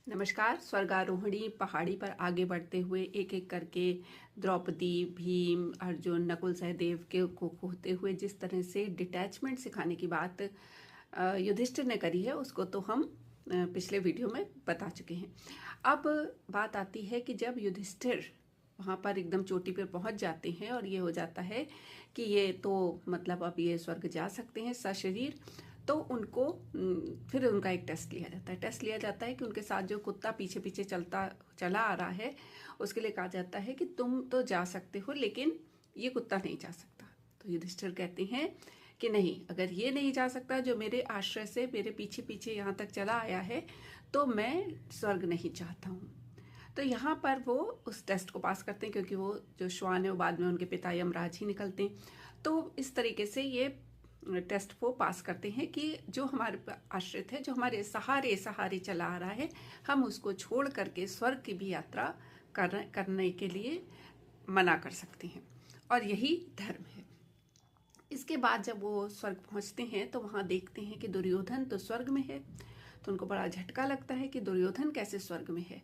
नमस्कार। स्वर्गारोहिणी पहाड़ी पर आगे बढ़ते हुए एक एक करके द्रौपदी, भीम, अर्जुन, नकुल, सहदेव के को होते हुए जिस तरह से डिटैचमेंट सिखाने की बात युधिष्ठिर ने करी है, उसको तो हम पिछले वीडियो में बता चुके हैं। अब बात आती है कि जब युधिष्ठिर वहाँ पर एकदम चोटी पर पहुँच जाते हैं और ये हो जाता है कि ये तो मतलब अब ये स्वर्ग जा सकते हैं सशरीर, तो उनको फिर उनका एक टेस्ट लिया जाता है। टेस्ट लिया जाता है कि उनके साथ जो कुत्ता पीछे पीछे चला आ रहा है, उसके लिए कहा जाता है कि तुम तो जा सकते हो लेकिन ये कुत्ता नहीं जा सकता। तो युधिष्ठिर कहते हैं कि नहीं, अगर ये नहीं जा सकता जो मेरे आश्रय से मेरे पीछे पीछे यहाँ तक चला आया है, तो मैं स्वर्ग नहीं चाहता हूँ। तो यहाँ पर वो उस टेस्ट को पास करते हैं, क्योंकि वो जो श्वान है वो बाद में उनके पिता यमराज ही निकलते हैं। तो इस तरीके से ये टेस्ट को पास करते हैं कि जो हमारे आश्रित है, जो हमारे सहारे चला आ रहा है, हम उसको छोड़ करके स्वर्ग की भी यात्रा करने के लिए मना कर सकते हैं, और यही धर्म है। इसके बाद जब वो स्वर्ग पहुंचते हैं तो वहाँ देखते हैं कि दुर्योधन तो स्वर्ग में है। तो उनको बड़ा झटका लगता है कि दुर्योधन कैसे स्वर्ग में है।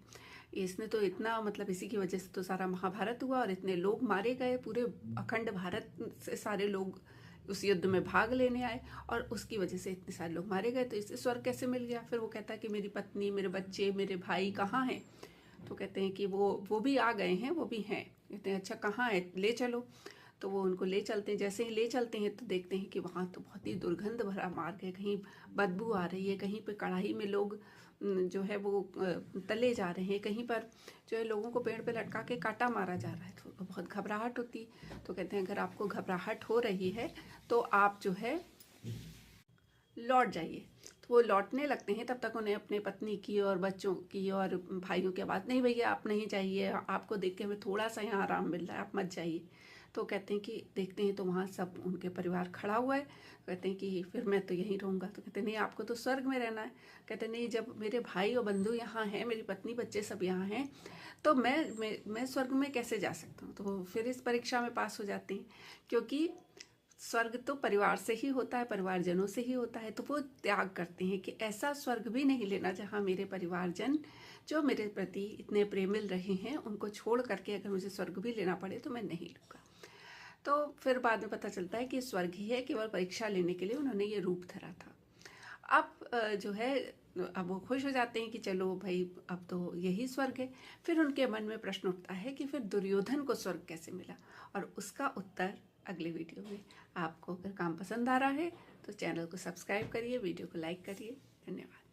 इसने तो इतना मतलब इसी की वजह से तो सारा महाभारत हुआ और इतने लोग मारे गए, पूरे अखंड भारत से सारे लोग उस युद्ध में भाग लेने आए और उसकी वजह से इतने सारे लोग मारे गए, तो इसे स्वर्ग कैसे मिल गया। फिर वो कहता है कि मेरी पत्नी, मेरे बच्चे, मेरे भाई कहाँ हैं। तो कहते हैं कि वो भी आ गए हैं, वो भी हैं। कहते हैं अच्छा कहाँ है, ले चलो। तो वो उनको ले चलते हैं। जैसे ही ले चलते हैं तो देखते हैं कि वहाँ तो बहुत ही दुर्गंध भरा मार्ग है, कहीं बदबू आ रही है, कहीं पे कढ़ाई में लोग जो है वो तले जा रहे हैं, कहीं पर जो है लोगों को पेड़ पे लटका के काटा मारा जा रहा है। तो बहुत घबराहट होती। तो कहते हैं अगर आपको घबराहट हो रही है तो आप जो है लौट जाइए। तो वो लौटने लगते हैं, तब तक उन्हें अपने पत्नी की और बच्चों की और भाइयों की आवाज़, नहीं भैया आप नहीं जाइए, आपको देख के हमें थोड़ा सा यहाँ आराम मिल रहा है, आप मत जाइए। तो कहते हैं कि देखते हैं तो वहाँ सब उनके परिवार खड़ा हुआ है। कहते हैं कि फिर मैं तो यहीं रहूँगा। तो कहते हैं नहीं, आपको तो स्वर्ग में रहना है। कहते हैं नहीं, जब मेरे भाई और बंधु यहाँ हैं, मेरी पत्नी बच्चे सब यहाँ हैं, तो मैं स्वर्ग में कैसे जा सकता हूँ। तो फिर इस परीक्षा में पास हो जाते हैं, क्योंकि स्वर्ग तो परिवार से ही होता है, परिवारजनों से ही होता है। तो वो त्याग करते हैं कि ऐसा स्वर्ग भी नहीं लेना जहाँ मेरे परिवारजन जो मेरे प्रति इतने प्रेमिल रहे हैं, उनको छोड़ करके अगर मुझे स्वर्ग भी लेना पड़े तो मैं नहीं लूँगा। तो फिर बाद में पता चलता है कि स्वर्ग ही है, केवल परीक्षा लेने के लिए उन्होंने ये रूप धरा था। अब जो है, अब वो खुश हो जाते हैं कि चलो भाई अब तो यही स्वर्ग है। फिर उनके मन में प्रश्न उठता है कि फिर दुर्योधन को स्वर्ग कैसे मिला, और उसका उत्तर अगले वीडियो में। आपको अगर काम पसंद आ रहा है तो चैनल को सब्सक्राइब करिए, वीडियो को लाइक करिए। धन्यवाद।